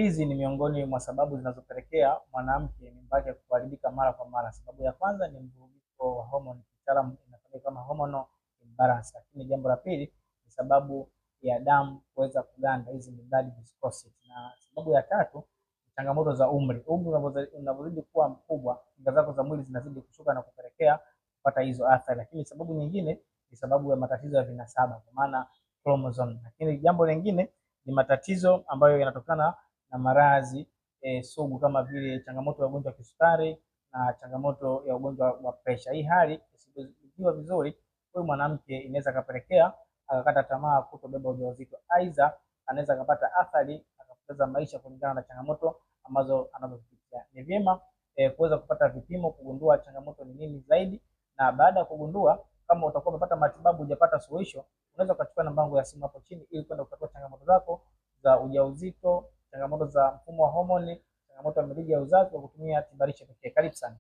Hizi ni miongoni mwa sababu zinazopelekea mwanamke mimba yake kuharibika mara kwa mara. Sababu ya kwanza ni mvurugiko wa homoni, kitaalamu inafahamika kama hormonal imbalance. Lakini jambo la pili ni sababu ya damu kuweza kuganda, hizi ni blood viscosity. Na sababu ya tatu ni changamoto za umri. Umri unavyozidi kuwa mkubwa, kinga zako za mwili zinazidi kushuka na kupelekea kupata hizo athari. Lakini sababu nyingine ni sababu ya matatizo ya vinasaba, kwa maana chromosome. Lakini jambo lingine ni matatizo ambayo yanatokana na maradhi sugu kama vile changamoto ya ugonjwa wa kisukari na changamoto ya ugonjwa wa presha. Hii hali isipotibiwa vizuri, huyu mwanamke inaweza kapelekea akakata tamaa kutobeba ujauzito. Aidha, anaweza kupata athari akapoteza maisha kulingana na changamoto ambazo anazopitia. Ni vyema kuweza kupata vipimo kugundua changamoto ni nini zaidi, na baada ya kugundua, kama utakuwa umepata matibabu hujapata suluhisho, unaweza kuchukua namba yangu ya simu hapo chini ili kwenda kutatua changamoto zako za ujauzito, changamoto za mfumo wa homoni, changamoto ya mirija ya uzazi kwa kutumia tiba lishe pekee. Karibu sana.